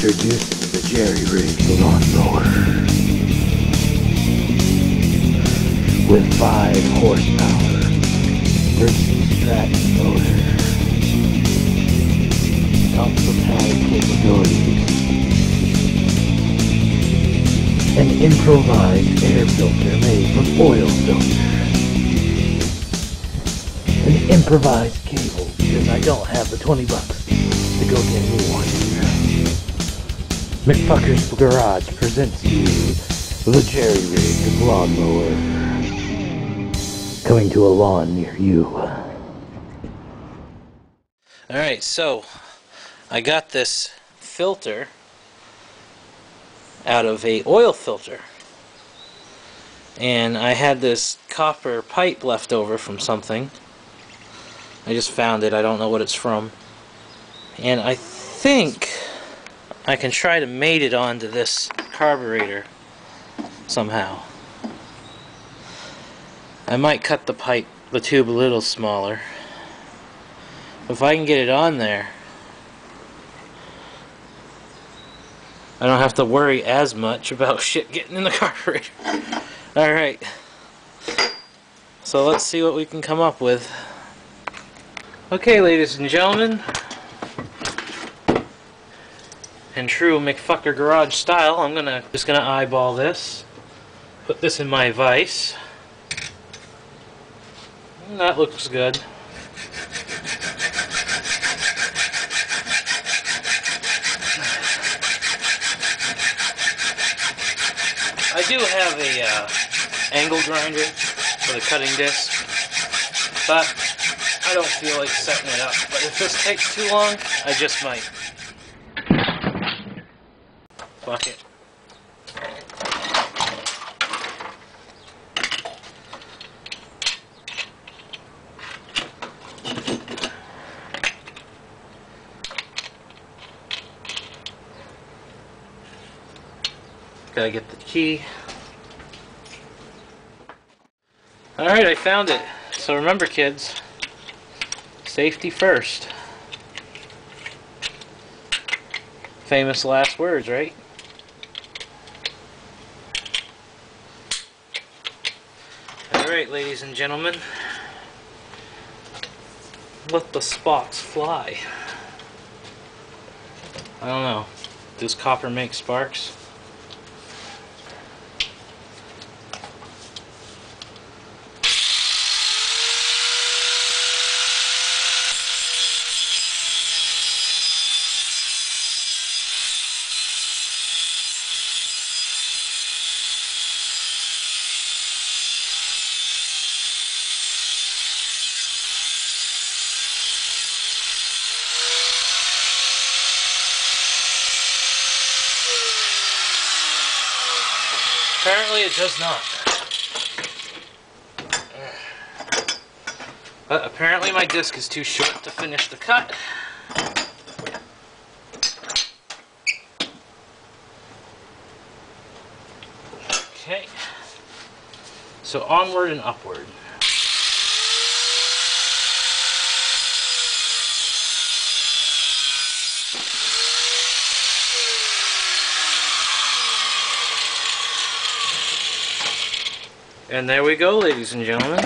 Introducing the jerry-rig lawnmower with 5 horsepower, versus motor, top-propelling capabilities, an improvised air filter made from oil filter, an improvised cable because I don't have the 20 bucks to go get a new one. McFucker's Garage presents you the jerry-rig lawnmower, coming to a lawn near you. Alright, so I got this filter out of a oil filter, and I had this copper pipe left over from something. I just found it. I don't know what it's from, and I think I can try to mate it onto this carburetor somehow. I might cut the tube a little smaller. If I can get it on there, I don't have to worry as much about shit getting in the carburetor. Alright, so let's see what we can come up with. Okay, ladies and gentlemen, in true McFucker Garage style, I'm just gonna eyeball this, put this in my vise. That looks good. I do have a angle grinder for the cutting disc, but I don't feel like setting it up. But if this takes too long, I just might. Fuck it. Gotta get the key. Alright, I found it. So remember, kids, safety first. Famous last words, right? Alright, ladies and gentlemen, let the sparks fly. I don't know. Does copper make sparks? Apparently it does not. But apparently my disc is too short to finish the cut. Okay. So onward and upward. And there we go, ladies and gentlemen.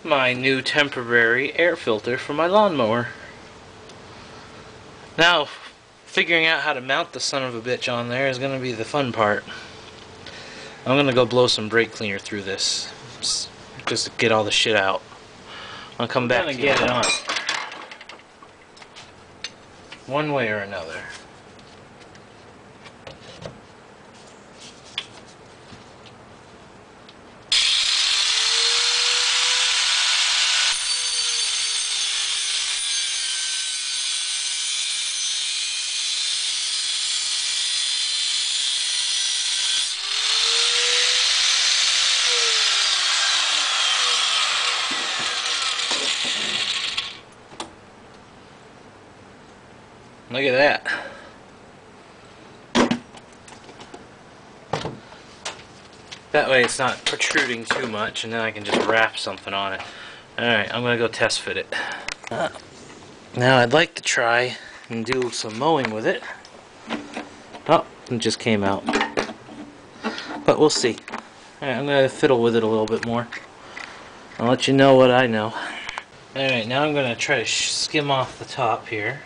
My new temporary air filter for my lawnmower. Now, figuring out how to mount the son of a bitch on there is going to be the fun part. I'm going to go blow some brake cleaner through this, just to get all the shit out. I'll come back and get it on, one way or another. Look at that. That way it's not protruding too much, and then I can just wrap something on it. Alright, I'm going to go test fit it. Now I'd like to try and do some mowing with it. Oh, it just came out. But we'll see. Alright, I'm going to fiddle with it a little bit more. I'll let you know what I know. Alright, now I'm going to try to skim off the top here.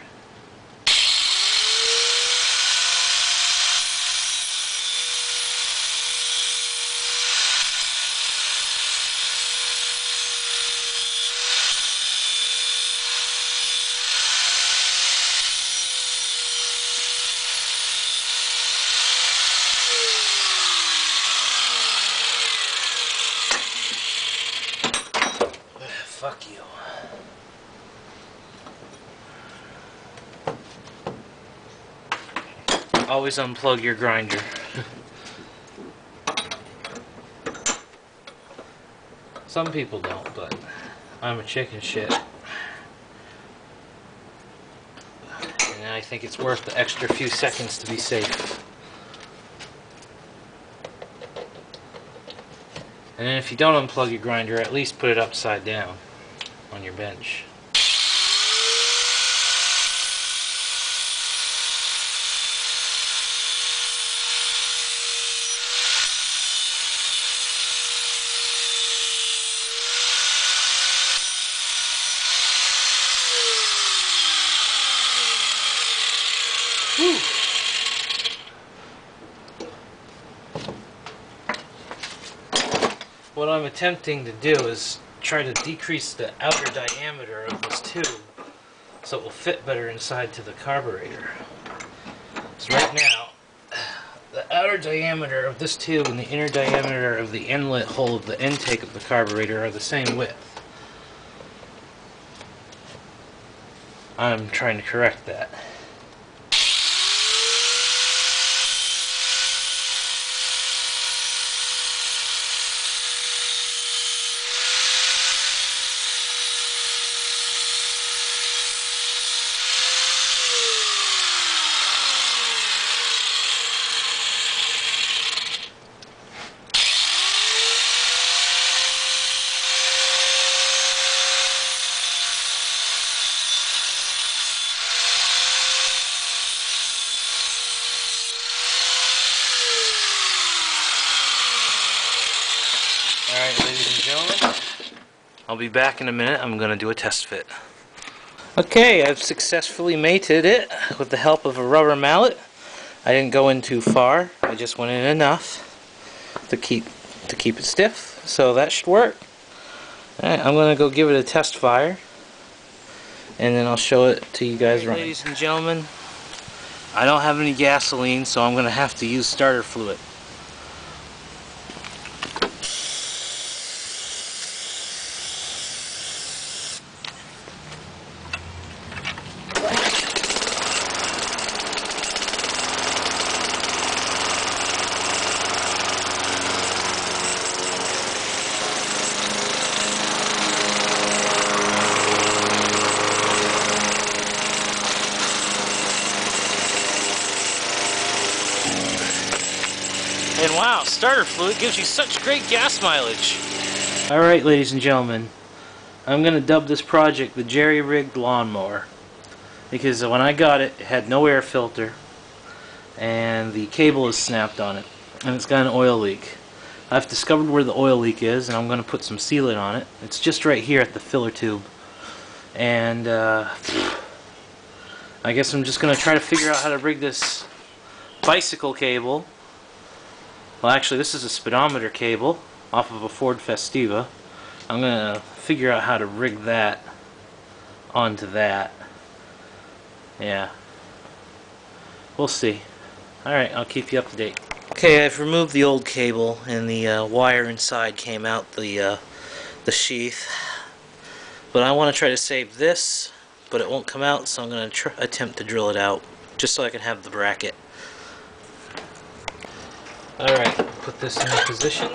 Fuck you. Always unplug your grinder. Some people don't, but I'm a chicken shit. And I think it's worth the extra few seconds to be safe. And then if you don't unplug your grinder, at least put it upside down on your bench. Whew. What I'm attempting to do is try to decrease the outer diameter of this tube so it will fit better inside to the carburetor. So right now, the outer diameter of this tube and the inner diameter of the inlet hole of the intake of the carburetor are the same width. I'm trying to correct that. Alright, ladies and gentlemen, I'll be back in a minute. I'm going to do a test fit. Okay, I've successfully mated it with the help of a rubber mallet. I didn't go in too far. I just went in enough to keep it stiff, so that should work. Alright, I'm going to go give it a test fire, and then I'll show it to you guys running. Ladies and gentlemen, I don't have any gasoline, so I'm going to have to use starter fluid. And wow, starter fluid gives you such great gas mileage. Alright, ladies and gentlemen, I'm going to dub this project the jerry-rigged lawnmower. Because when I got it, it had no air filter, and the cable is snapped on it, and it's got an oil leak. I've discovered where the oil leak is, and I'm going to put some sealant on it. It's just right here at the filler tube. And I guess I'm just going to try to figure out how to rig this bicycle cable. Well, actually, this is a speedometer cable off of a Ford Festiva. I'm going to figure out how to rig that onto that. Yeah. We'll see. Alright, I'll keep you up to date. Okay, I've removed the old cable, and the wire inside came out the sheath. But I want to try to save this, but it won't come out, so I'm going to attempt to drill it out, just so I can have the bracket. Alright, put this in position.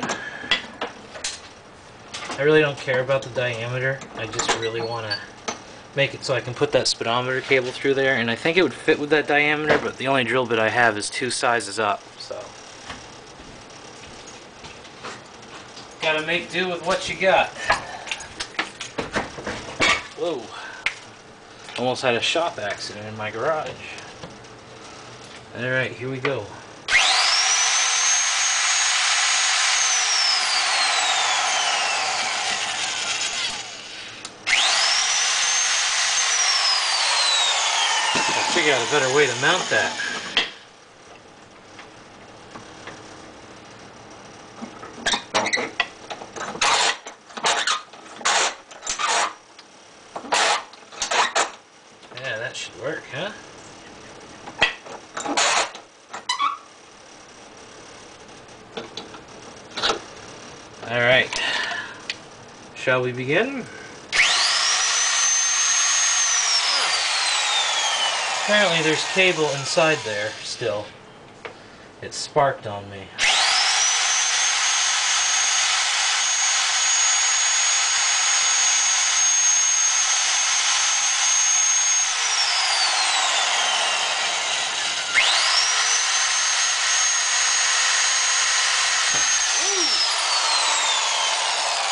I really don't care about the diameter. I just really want to make it so I can put that speedometer cable through there, and I think it would fit with that diameter, but the only drill bit I have is 2 sizes up, so gotta make do with what you got. Whoa. Almost had a shop accident in my garage. Alright, here we go. I figure out a better way to mount that. Yeah, that should work, huh? Alright. Shall we begin? Apparently there's cable inside there still. It sparked on me.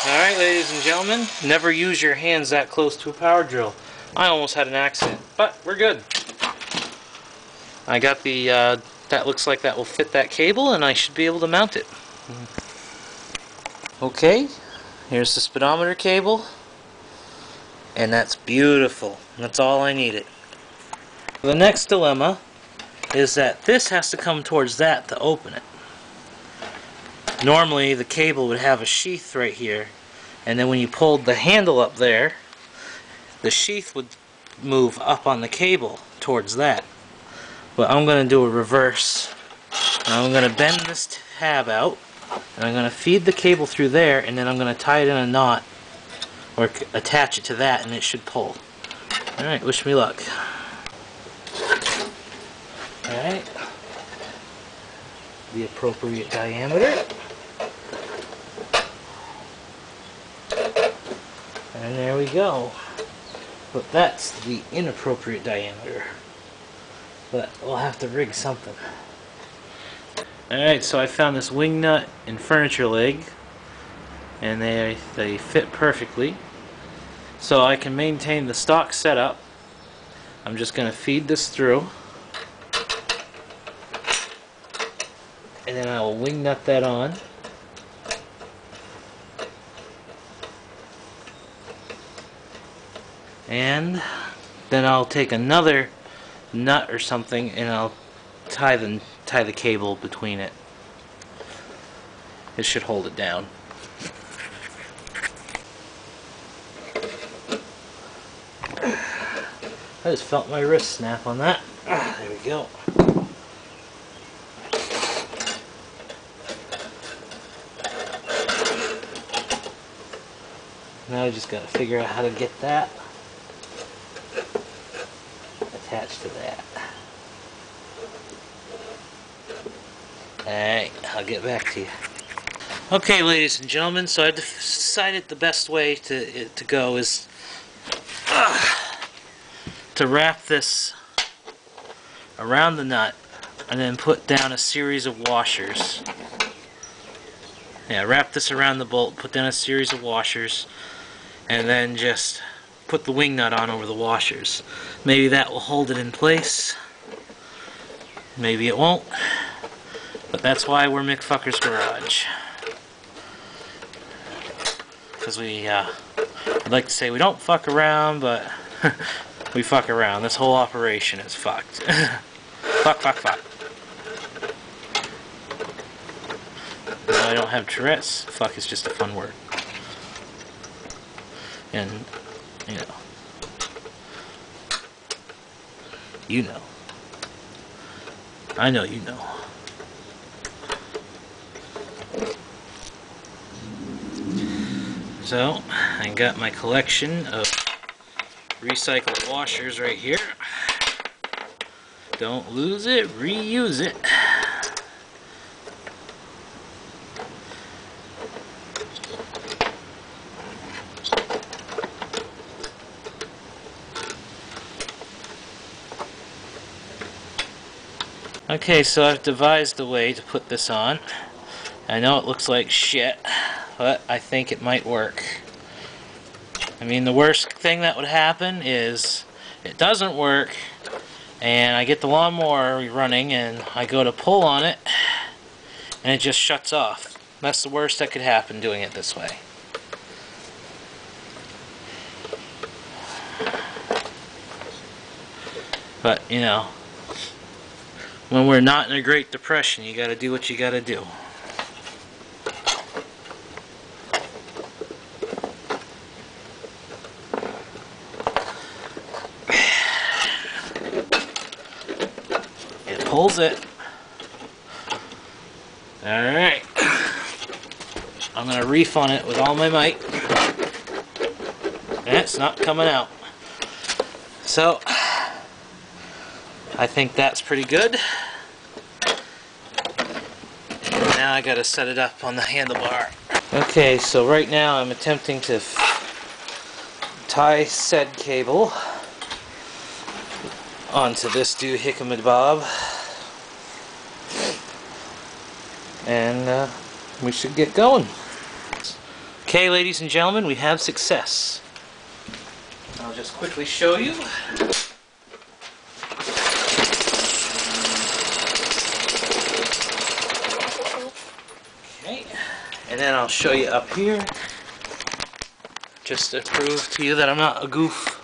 Alright, ladies and gentlemen, never use your hands that close to a power drill. I almost had an accident, but we're good. I got the, that looks like that will fit that cable, and I should be able to mount it. Okay, here's the speedometer cable, and that's beautiful. That's all I needed. The next dilemma is that this has to come towards that to open it. Normally the cable would have a sheath right here, and then when you pulled the handle up there, the sheath would move up on the cable towards that. But I'm going to do a reverse. I'm going to bend this tab out, and I'm going to feed the cable through there, and then I'm going to tie it in a knot or attach it to that, and it should pull. Alright, wish me luck. Alright, the appropriate diameter. And there we go. But that's the inappropriate diameter. But we'll have to rig something. Alright, so I found this wing nut and furniture leg, and they fit perfectly. So I can maintain the stock setup. I'm just going to feed this through, and then I will wing nut that on. And then I'll take another nut or something, and I'll tie the cable between it. It should hold it down. I just felt my wrist snap on that. There we go. Now I just gotta figure out how to get that attached to that. Alright, I'll get back to you. Okay, ladies and gentlemen, so I decided the best way to go is to wrap this around the nut and then put down a series of washers. Yeah, wrap this around the bolt, put down a series of washers, and then just put the wing nut on over the washers. Maybe that will hold it in place. Maybe it won't. But that's why we're McFucker's Garage. Because I'd like to say we don't fuck around, but we fuck around. This whole operation is fucked. Fuck. Though I don't have Tourette's, fuck is just a fun word. And, you know. I know you know. So, I got my collection of recycled washers right here. Don't lose it, reuse it. Okay, so I've devised a way to put this on. I know it looks like shit, but I think it might work. I mean, the worst thing that would happen is it doesn't work, And I get the lawnmower running and I go to pull on it and it just shuts off. That's the worst that could happen doing it this way. But, you know, when we're not in a Great Depression, you gotta do what you gotta do. It pulls it. Alright. I'm gonna reef on it with all my might. And it's not coming out. So, I think that's pretty good. Now I gotta set it up on the handlebar. Okay, so right now I'm attempting to tie said cable onto this doohickey bob, and we should get going. Okay, ladies and gentlemen, we have success. I'll just quickly show you. Okay, and then I'll show you up here, just to prove to you that I'm not a goof.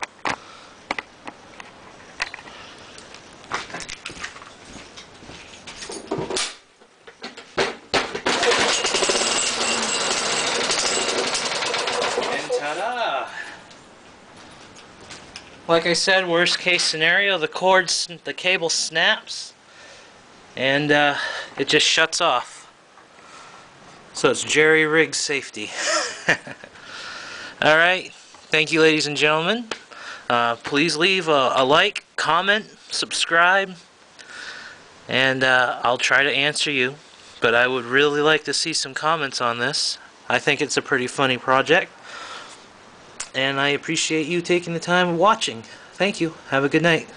Like I said, worst case scenario, the cable snaps and it just shuts off. So it's jerry-rigged safety. Alright, thank you, ladies and gentlemen. Please leave a like, comment, subscribe, and I'll try to answer you. But I would really like to see some comments on this. I think it's a pretty funny project. And I appreciate you taking the time watching. Thank you. Have a good night.